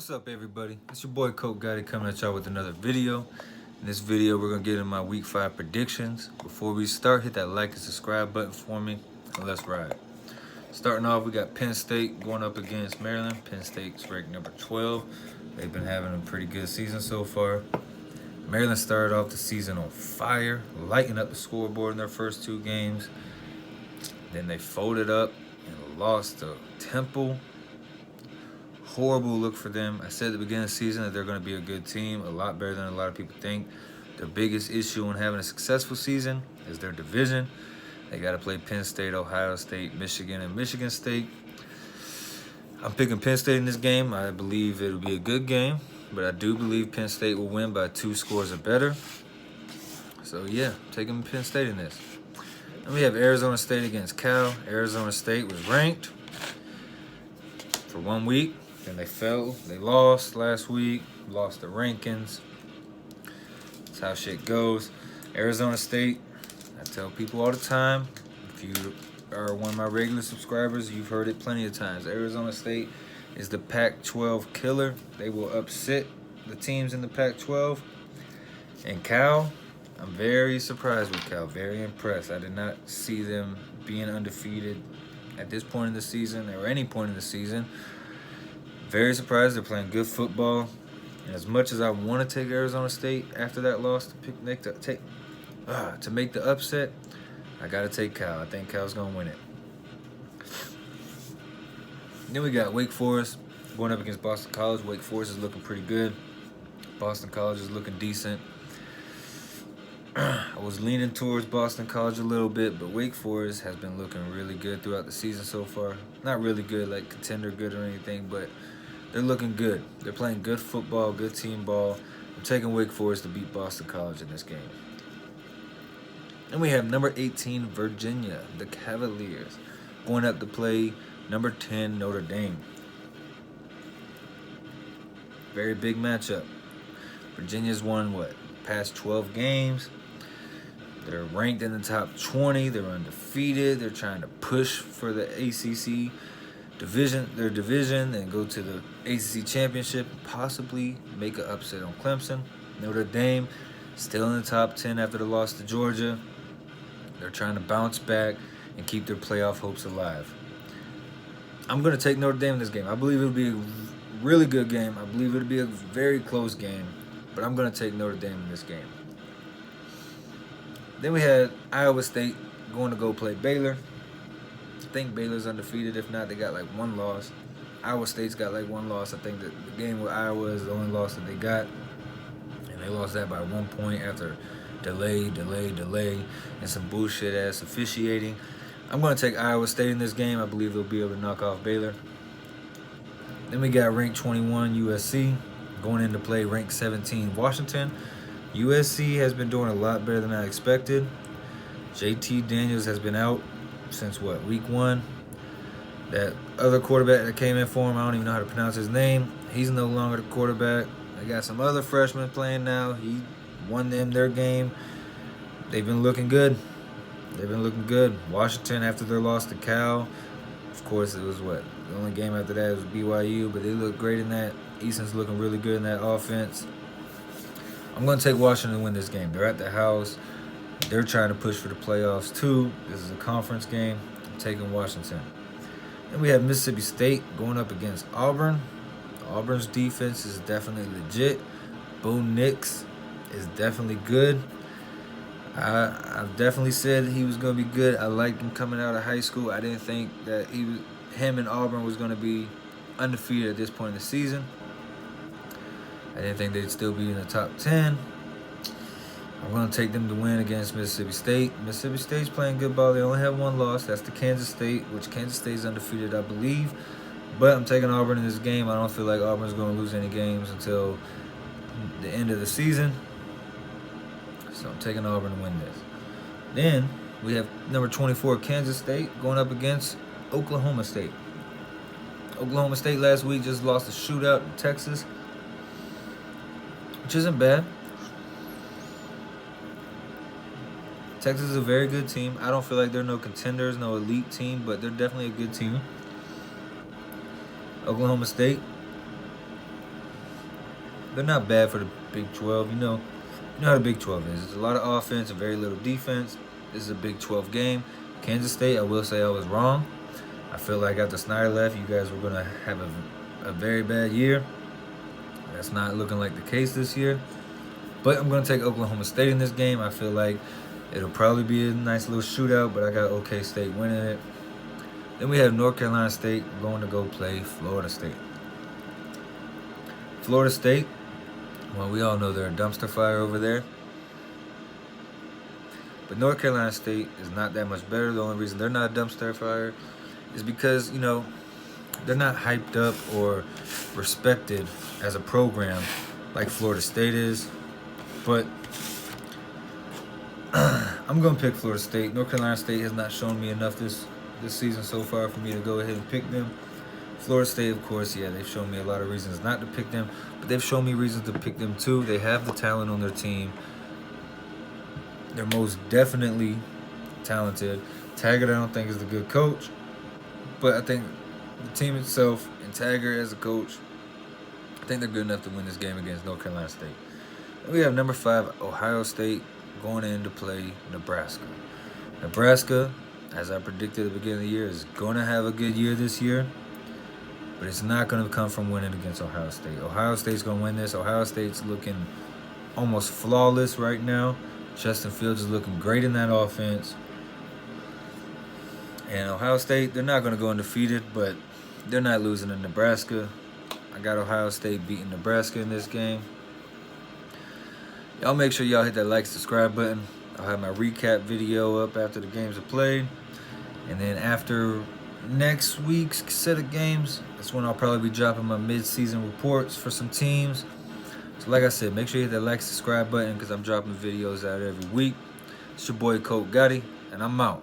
What's up, everybody? It's your boy Coke Gotti coming at y'all with another video. In this video, we're gonna get in my week 5 predictions. Before we start, hit that like and subscribe button for me, and let's ride. Starting off, we got Penn State going up against Maryland. Penn State's ranked number 12. They've been having a pretty good season so far. Maryland started off the season on fire, lighting up the scoreboard in their first 2 games. Then they folded up and lost to Temple. Horrible look for them. I said at the beginning of the season that they're going to be a good team, a lot better than a lot of people think. Their biggest issue in having a successful season is their division. They got to play Penn State, Ohio State, Michigan, and Michigan State. I'm picking Penn State in this game. I believe it'll be a good game, but I do believe Penn State will win by 2 scores or better. So yeah, taking Penn State in this. Then we have Arizona State against Cal. Arizona State was ranked for 1 week. Then they fell. They lost last week. Lost the rankings. That's how shit goes. Arizona State, I tell people all the time, if you are one of my regular subscribers, you've heard it plenty of times. Arizona State is the Pac-12 killer. They will upset the teams in the Pac-12. And Cal, I'm very surprised with Cal. Very impressed. I did not see them being undefeated at this point in the season or any point in the season. Very surprised. They're playing good football. And as much as I want to take Arizona State after that loss to make the upset, I got to take Cal. I think Cal's going to win it. Then we got Wake Forest going up against Boston College. Wake Forest is looking pretty good. Boston College is looking decent. I was leaning towards Boston College a little bit, but Wake Forest has been looking really good throughout the season so far. Not really good, like contender good or anything, but they're looking good. They're playing good football, good team ball. I'm taking Wake Forest to beat Boston College in this game. And we have number 18, Virginia, the Cavaliers, going up to play number 10, Notre Dame. Very big matchup. Virginia's won, past 12 games. They're ranked in the top 20. They're undefeated. They're trying to push for the ACC division, and go to the ACC championship, and possibly make an upset on Clemson. Notre Dame still in the top 10 after the loss to Georgia. They're trying to bounce back and keep their playoff hopes alive. I'm going to take Notre Dame in this game. I believe it'll be a really good game. I believe it'll be a very close game, but I'm going to take Notre Dame in this game. Then we had Iowa State going to go play Baylor. I think Baylor's undefeated. If not, they got like 1 loss. Iowa State's got like 1 loss. I think that the game with Iowa is the only loss that they got. And they lost that by 1 point after delay, and some bullshit-ass officiating. I'm going to take Iowa State in this game. I believe they'll be able to knock off Baylor. Then we got ranked 21 USC going in to play ranked 17 Washington. USC has been doing a lot better than I expected. JT Daniels has been out since week 1. That other quarterback that came in for him, I don't even know how to pronounce his name. He's no longer the quarterback. They got some other freshmen playing now. He won them their game. They've been looking good. Washington, after their loss to Cal, of course, it was the only game after that was BYU, but they look great in that. Easton's looking really good in that offense. I'm going to take Washington to win this game. They're at the house. They're trying to push for the playoffs too. This is a conference game. I'm taking Washington. And we have Mississippi State going up against Auburn. Auburn's defense is definitely legit. Bo Nix is definitely good. I've definitely said he was going to be good. I liked him coming out of high school. I didn't think that him and Auburn was going to be undefeated at this point in the season. I didn't think they'd still be in the top 10. I'm going to take them to win against Mississippi State. Mississippi State's playing good ball. They only have 1 loss. That's to Kansas State, which Kansas State's undefeated, I believe. But I'm taking Auburn in this game. I don't feel like Auburn's going to lose any games until the end of the season. So I'm taking Auburn to win this. Then we have number 24, Kansas State, going up against Oklahoma State. Oklahoma State last week just lost a shootout in Texas, which isn't bad. Texas is a very good team. I don't feel like they're no contenders, no elite team, but they're definitely a good team. Oklahoma State, they're not bad for the Big 12. You know how the Big 12 is. It's a lot of offense and very little defense. This is a Big 12 game. Kansas State, I will say I was wrong. I feel like after Snyder left, you guys were going to have a very bad year. That's not looking like the case this year. But I'm going to take Oklahoma State in this game. I feel like it'll probably be a nice little shootout, but I got OK State winning it. Then we have North Carolina State going to go play Florida State. Florida State, well, we all know they're a dumpster fire over there. But North Carolina State is not that much better. The only reason they're not a dumpster fire is because, you know, they're not hyped up or respected as a program like Florida State is. But I'm going to pick Florida State. North Carolina State has not shown me enough this season so far for me to go ahead and pick them. Florida State, of course, yeah, they've shown me a lot of reasons not to pick them, but they've shown me reasons to pick them too. They have the talent on their team. They're most definitely talented. Taggart, I don't think, is the good coach, but I think the team itself and Taggart as a coach, I think they're good enough to win this game against North Carolina State. And we have number 5, Ohio State, going in to play Nebraska. Nebraska, as I predicted at the beginning of the year, is going to have a good year this year, but it's not going to come from winning against Ohio State. Ohio State's going to win this. Ohio State's looking almost flawless right now. Justin Fields is looking great in that offense. And Ohio State, they're not going to go undefeated, but they're not losing to Nebraska. I got Ohio State beating Nebraska in this game. Y'all make sure y'all hit that like, subscribe button. I'll have my recap video up after the games are played. And then after next week's set of games, that's when I'll probably be dropping my mid-season reports for some teams. So like I said, make sure you hit that like, subscribe button because I'm dropping videos out every week. It's your boy Coach Gotti, and I'm out.